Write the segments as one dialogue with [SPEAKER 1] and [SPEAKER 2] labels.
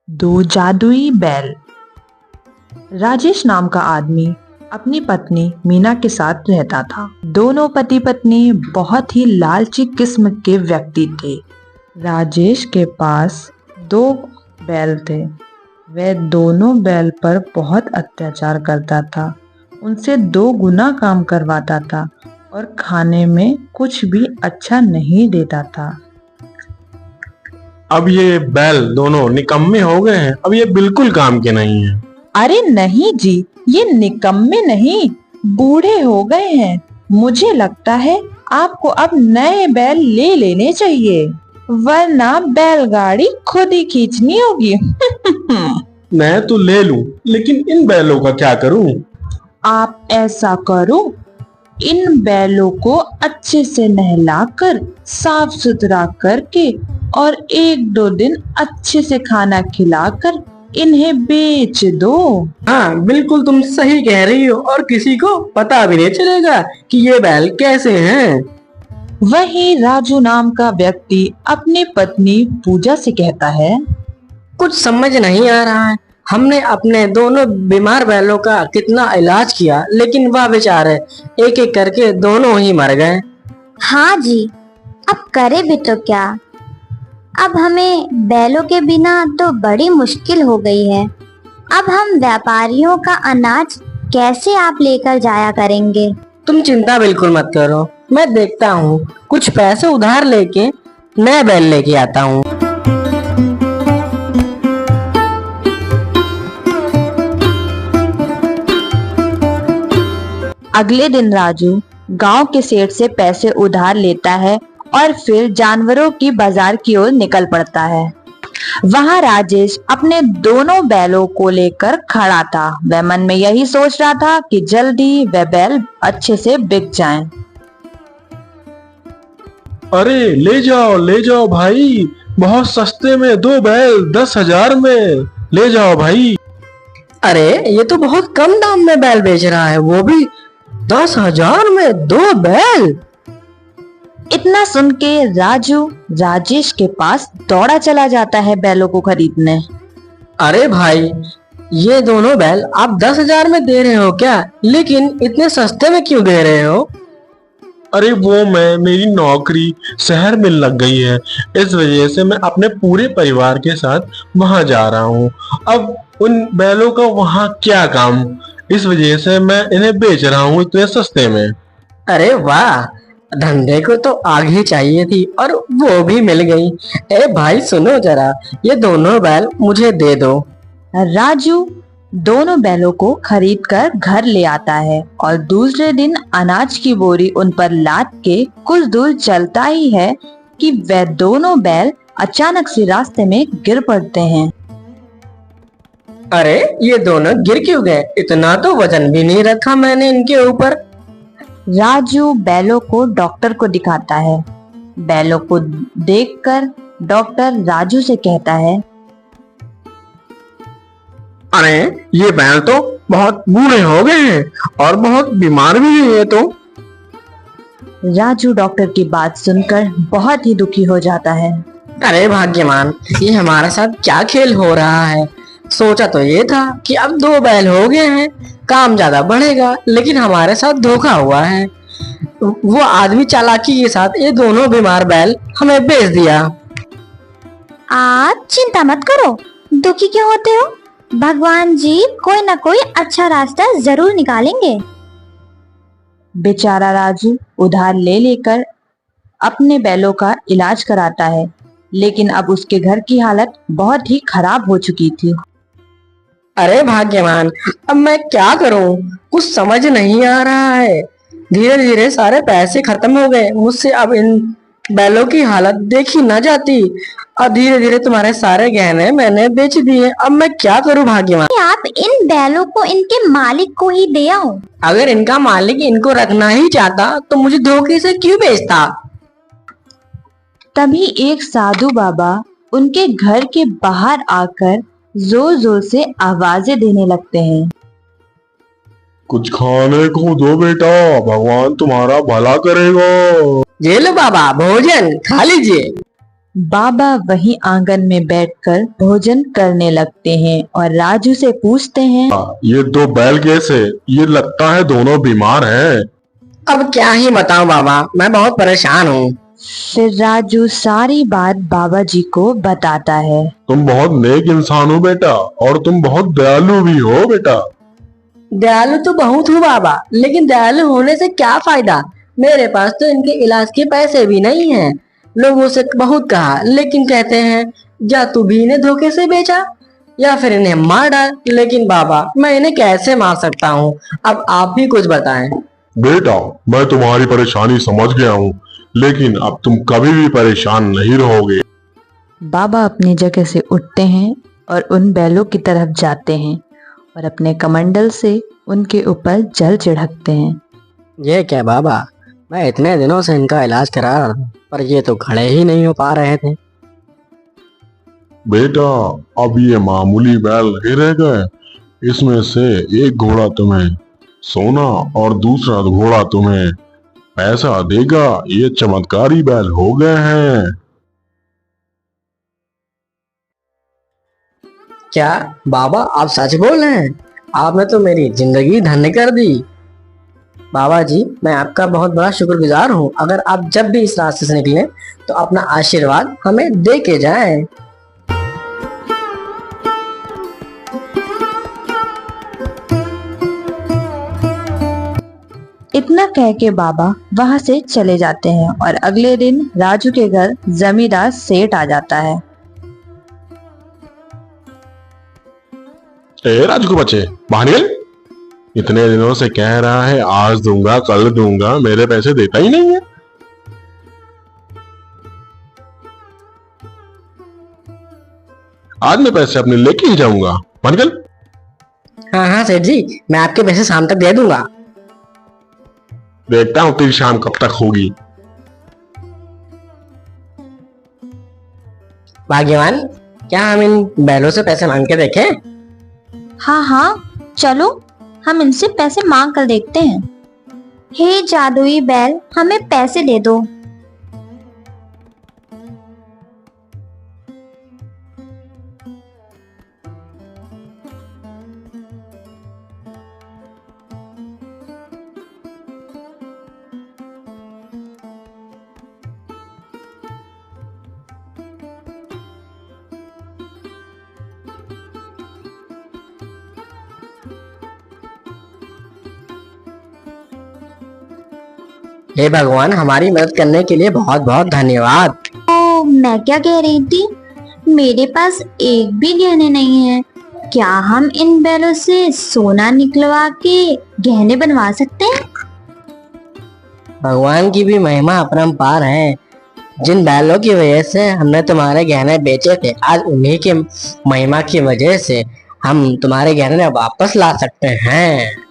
[SPEAKER 1] दो जादुई बैल। राजेश नाम का आदमी अपनी पत्नी मीना के साथ रहता था। दोनों पति पत्नी बहुत ही लालची किस्म के व्यक्ति थे। राजेश के पास दो बैल थे। वह दोनों बैल पर बहुत अत्याचार करता था, उनसे 2 गुना काम करवाता था और खाने में कुछ भी अच्छा नहीं देता था।
[SPEAKER 2] अब ये बैल दोनों निकम्मे हो गए हैं, अब ये बिल्कुल काम के नहीं है।
[SPEAKER 1] अरे नहीं जी, ये निकम्मे नहीं, बूढ़े हो गए हैं। मुझे लगता है आपको अब नए बैल ले लेने चाहिए, वरना बैलगाड़ी खुद ही खींचनी होगी।
[SPEAKER 2] मैं तो ले लूं, लेकिन इन बैलों का क्या करूं?
[SPEAKER 1] आप ऐसा करो, इन बैलों को अच्छे से नहलाकर साफ सुथरा करके और 1-2 दिन अच्छे से खाना खिलाकर इन्हें बेच दो।
[SPEAKER 3] हाँ, बिल्कुल तुम सही कह रही हो और किसी को पता भी नहीं चलेगा कि ये बैल कैसे हैं।
[SPEAKER 1] वहीं राजू नाम का व्यक्ति अपनी पत्नी पूजा से कहता है,
[SPEAKER 3] कुछ समझ नहीं आ रहा है। हमने अपने दोनों बीमार बैलों का कितना इलाज किया, लेकिन वह बेचारे एक एक करके दोनों ही मर गए।
[SPEAKER 4] हाँ जी, अब करे भी तो क्या। अब हमें बैलों के बिना तो बड़ी मुश्किल हो गई है। अब हम व्यापारियों का अनाज कैसे आप लेकर जाया करेंगे।
[SPEAKER 3] तुम चिंता बिल्कुल मत करो, मैं देखता हूँ कुछ पैसे उधार लेके नए बैल लेके आता हूँ।
[SPEAKER 1] अगले दिन राजू गांव के सेठ से पैसे उधार लेता है और फिर जानवरों की बाजार की ओर निकल पड़ता है। वहां राजेश अपने दोनों बैलों को लेकर खड़ा था। वह मन में यही सोच रहा था कि जल्दी वह बैल अच्छे से बिक जाएं।
[SPEAKER 2] अरे ले जाओ भाई, बहुत सस्ते में 2 बैल 10,000 में ले जाओ भाई।
[SPEAKER 3] अरे ये तो बहुत कम दाम में बैल बेच रहा है, वो भी 10,000 में 2 बैल।
[SPEAKER 1] इतना सुन के राजू राजेश के पास दौड़ा चला जाता है बैलों को खरीदने।
[SPEAKER 3] अरे भाई, ये दोनों बैल आप 10,000 में दे रहे हो क्या? लेकिन इतने सस्ते में क्यों दे रहे हो?
[SPEAKER 2] अरे मेरी नौकरी शहर में लग गई है, इस वजह से मैं अपने पूरे परिवार के साथ वहां जा रहा हूँ। अब उन बैलों का वहां क्या काम, इस वजह से मैं इन्हें बेच रहा हूँ इतने सस्ते में।
[SPEAKER 3] अरे वाह, धंधे को तो आगे चाहिए थी और वो भी मिल गई। ए भाई सुनो जरा, ये दोनों बैल मुझे दे दो।
[SPEAKER 1] राजू दोनों बैलों को खरीदकर घर ले आता है और दूसरे दिन अनाज की बोरी उन पर लाद के कुछ दूर चलता ही है कि वह दोनों बैल अचानक से रास्ते में गिर पड़ते हैं।
[SPEAKER 3] अरे ये दोनों गिर क्यों गए? इतना तो वजन भी नहीं रखा मैंने इनके ऊपर।
[SPEAKER 1] राजू बैलों को डॉक्टर को दिखाता है। बैलों को देखकर डॉक्टर राजू से कहता है,
[SPEAKER 2] अरे ये बैल तो बहुत बूढ़े हो गए हैं और बहुत बीमार भी हैं ये तो।
[SPEAKER 1] राजू डॉक्टर की बात सुनकर बहुत ही दुखी हो जाता है।
[SPEAKER 3] अरे भाग्यवान, ये हमारे साथ क्या खेल हो रहा है। सोचा तो ये था कि अब 2 बैल हो गए हैं, काम ज्यादा बढ़ेगा, लेकिन हमारे साथ धोखा हुआ है। वो आदमी चालाकी के साथ ये दोनों बीमार बैल हमें बेच दिया।
[SPEAKER 4] आप चिंता मत करो, दुखी क्यों होते हो। भगवान जी कोई ना कोई अच्छा रास्ता जरूर निकालेंगे।
[SPEAKER 1] बेचारा राजू उधार ले लेकर अपने बैलों का इलाज कराता है, लेकिन अब उसके घर की हालत बहुत ही खराब हो चुकी थी।
[SPEAKER 3] अरे भाग्यवान, अब मैं क्या करूं, कुछ समझ नहीं आ रहा है। धीरे धीरे सारे पैसे खत्म हो गए मुझसे, अब इन बैलों की हालत देखी न जाती। और धीरे धीरे तुम्हारे सारे गहने मैंने बेच दिए, अब मैं क्या करूं भाग्यवान।
[SPEAKER 4] आप इन बैलों को इनके मालिक को ही दे आओ।
[SPEAKER 3] अगर इनका मालिक इनको रखना ही चाहता तो मुझे धोखे से क्यों बेचता।
[SPEAKER 1] तभी एक साधु बाबा उनके घर के बाहर आकर जोर जोर से आवाजें देने लगते हैं,
[SPEAKER 2] कुछ खाने को दो बेटा, भगवान तुम्हारा भला करेगा।
[SPEAKER 3] ये लो बाबा, भोजन खा लीजिए।
[SPEAKER 1] बाबा वहीं आंगन में बैठकर भोजन करने लगते हैं और राजू से पूछते हैं।
[SPEAKER 2] ये दो बैल कैसे? ये लगता है दोनों बीमार हैं।
[SPEAKER 3] अब क्या ही बताऊं बाबा, मैं बहुत परेशान हूँ।
[SPEAKER 1] फिर राजू सारी बात बाबा जी को बताता है।
[SPEAKER 2] तुम बहुत नेक इंसान हो बेटा, और तुम बहुत दयालु भी हो बेटा।
[SPEAKER 3] दयालु तो बहुत हूँ बाबा, लेकिन दयालु होने से क्या फायदा? मेरे पास तो इनके इलाज के पैसे भी नहीं हैं। लोगों से बहुत कहा, लेकिन कहते हैं या तू भी इन्हें धोखे से बेचा या फिर इन्हें मार डाल। लेकिन बाबा, मैं इन्हें कैसे मार सकता हूँ? अब आप ही कुछ बताएं।
[SPEAKER 2] बेटा, मैं तुम्हारी परेशानी समझ गया हूँ, लेकिन अब तुम कभी भी परेशान नहीं रहोगे।
[SPEAKER 1] बाबा अपनी जगह से उठते हैं और उन बैलों की तरफ जाते हैं और अपने कमंडल से उनके ऊपर जल छिड़कते हैं।
[SPEAKER 3] ये क्या बाबा, मैं इतने दिनों से इनका इलाज करा रहा था, पर ये तो खड़े ही नहीं हो पा रहे थे।
[SPEAKER 2] बेटा, अब ये मामूली बैल नहीं रह गए। इसमें से एक घोड़ा तुम्हें सोना और दूसरा घोड़ा तुम्हें पैसा देगा। ये चमत्कारी बैल हो गए हैं।
[SPEAKER 3] क्या बाबा, आप सच बोल रहे हैं? आपने तो मेरी जिंदगी धन्य कर दी। बाबा जी, मैं आपका बहुत बड़ा शुक्रगुजार हूँ। अगर आप जब भी इस रास्ते से निकले तो अपना आशीर्वाद हमें दे के जाएं।
[SPEAKER 1] इतना कह के बाबा वहां से चले जाते हैं और अगले दिन राजू के घर जमींदार सेठ आ जाता है।
[SPEAKER 2] ए राजू के बच्चे, बाहर निकल। इतने दिनों से कह रहा है आज दूंगा कल दूंगा, मेरे पैसे देता ही नहीं है। आज मैं पैसे अपने लेके ही जाऊंगा। बाहर निकल।
[SPEAKER 3] हाँ हाँ सेठ जी, मैं आपके पैसे शाम तक दे दूंगा।
[SPEAKER 2] देखता हूँ तेरी शाम कब तक होगी।
[SPEAKER 3] भाग्यवान, क्या हम इन बैलों से पैसे मांग के देखें?
[SPEAKER 4] हाँ हाँ, चलो हम इनसे पैसे मांग कर देखते हैं। हे जादुई बैल, हमें पैसे दे दो।
[SPEAKER 3] हे भगवान, हमारी मदद करने के लिए बहुत बहुत धन्यवाद।
[SPEAKER 4] तो मैं क्या कह रही थी, मेरे पास एक भी गहने नहीं है। क्या हम इन बैलों से सोना निकलवा के गहने बनवा सकते हैं?
[SPEAKER 3] भगवान की भी महिमा अपरंपार है। जिन बैलों की वजह से हमने तुम्हारे गहने बेचे थे, आज उन्हीं के महिमा की वजह से हम तुम्हारे गहने वापस ला सकते हैं।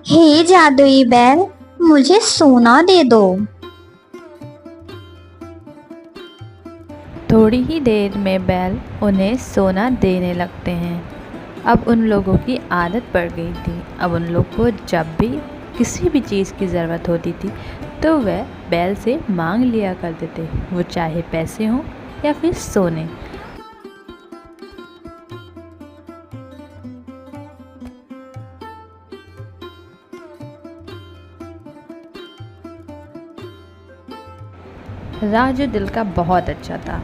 [SPEAKER 4] हे जादुई बैल, मुझे सोना दे दो।
[SPEAKER 5] थोड़ी ही देर में बैल उन्हें सोना देने लगते हैं। अब उन लोगों की आदत पड़ गई थी। अब उन लोग को जब भी किसी भी चीज़ की ज़रूरत होती थी तो वह बैल से मांग लिया करते थे, वो चाहे पैसे हों या फिर सोने। राजू दिल का बहुत अच्छा था।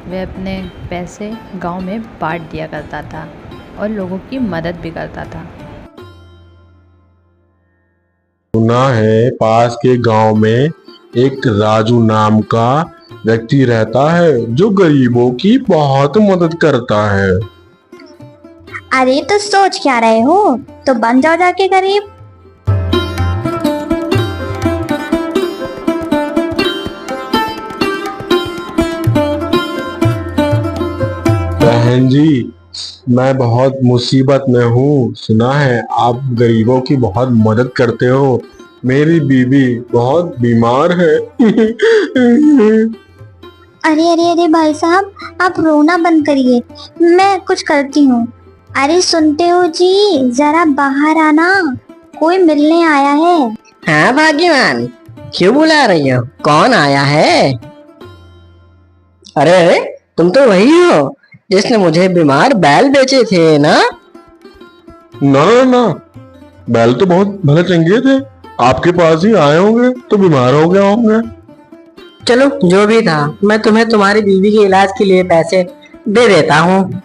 [SPEAKER 5] वह अपने पैसे गांव में बांट दिया करता था और लोगों की मदद भी करता था।
[SPEAKER 2] सुना है पास के गांव में एक राजू नाम का व्यक्ति रहता है जो गरीबों की बहुत मदद करता है।
[SPEAKER 4] अरे तो सोच क्या रहे हो, तो बन जाओ जाके गरीब।
[SPEAKER 2] बहन जी, मैं बहुत मुसीबत में हूँ। सुना है आप गरीबों की बहुत मदद करते हो। मेरी बीवी बहुत बीमार है।
[SPEAKER 4] अरे अरे अरे भाई साहब, आप रोना बंद करिए, मैं कुछ करती हूँ। अरे सुनते हो जी, जरा बाहर आना, कोई मिलने आया है।
[SPEAKER 3] हाँ भाग्यवान, क्यों बुला रही हो? कौन आया है? अरे अरे, तुम तो वही हो जिसने मुझे बीमार बैल बेचे थे ना?
[SPEAKER 2] ना ना ना, बैल तो बहुत भले चंगे थे, आपके पास ही आए होंगे तो बीमार हो गए होंगे।
[SPEAKER 3] चलो जो भी था, मैं तुम्हें तुम्हारी बीवी के इलाज के लिए पैसे दे देता हूँ।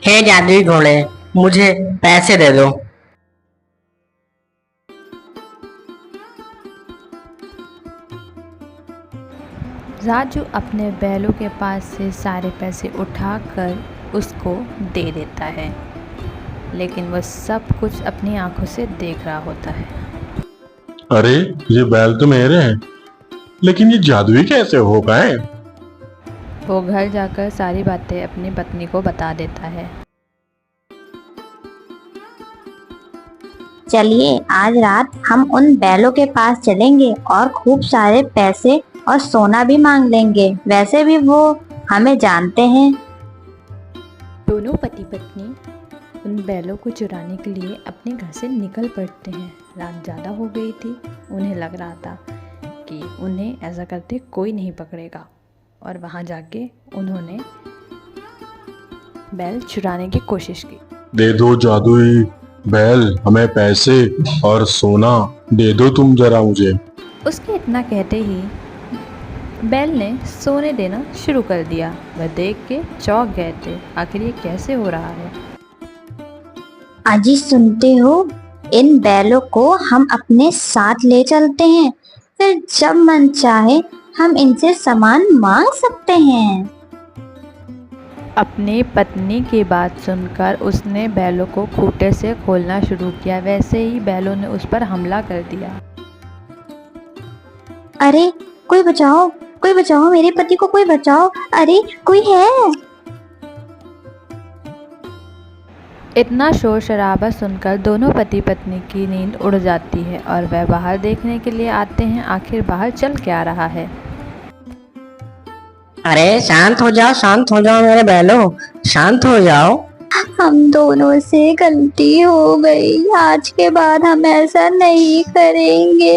[SPEAKER 3] हे जादुई घोड़े, मुझे पैसे दे दो।
[SPEAKER 5] राजू अपने बैलों के पास से सारे पैसे उठाकर उसको दे देता है, लेकिन वह सब कुछ अपनी आंखों से देख रहा होता है।
[SPEAKER 2] अरे ये बैल तो मेरे हैं, लेकिन ये जादुई कैसे हो गए?
[SPEAKER 5] वो घर जाकर सारी बातें अपनी पत्नी को बता देता है।
[SPEAKER 4] चलिए आज रात हम उन बैलों के पास चलेंगे और खूब सारे पैसे और सोना भी मांग लेंगे। वैसे भी वो हमें जानते हैं।
[SPEAKER 5] दोनों पति पत्नी उन बैलों को चुराने के लिए अपने घर से निकल पड़ते हैं। रात ज़्यादा हो गई थी, उन्हें लग रहा था कि उन्हें ऐसा करते कोई नहीं पकड़ेगा, और वहाँ जाके उन्होंने बैल चुराने की कोशिश की।
[SPEAKER 2] दे दो जादुई बैल, हमें पैसे और सोना दे दो तुम जरा मुझे।
[SPEAKER 5] उसके इतना कहते ही बैल ने सोने देना शुरू कर दिया। वह देख के चौंक गए थे, आखिर ये कैसे हो रहा है।
[SPEAKER 4] अजी सुनते हो, इन बैलों को हम अपने साथ ले चलते हैं, फिर जब मन चाहे हम इनसे सामान मांग सकते हैं।
[SPEAKER 5] अपनी पत्नी की बात सुनकर उसने बैलों को खूंटे से खोलना शुरू किया। वैसे ही बैलों ने उस पर हमला कर दिया।
[SPEAKER 4] अरे कोई बचाओ, कोई बचाओ, मेरे पति को कोई बचाओ, अरे कोई है।
[SPEAKER 5] इतना शोर शराबा सुनकर दोनों पति पत्नी की नींद उड़ जाती है और वह बाहर देखने के लिए आते हैं आखिर बाहर चल क्या रहा है।
[SPEAKER 3] अरे शांत हो जाओ मेरे बैलों, शांत हो जाओ।
[SPEAKER 4] हम दोनों से गलती हो गई, आज के बाद हम ऐसा नहीं करेंगे।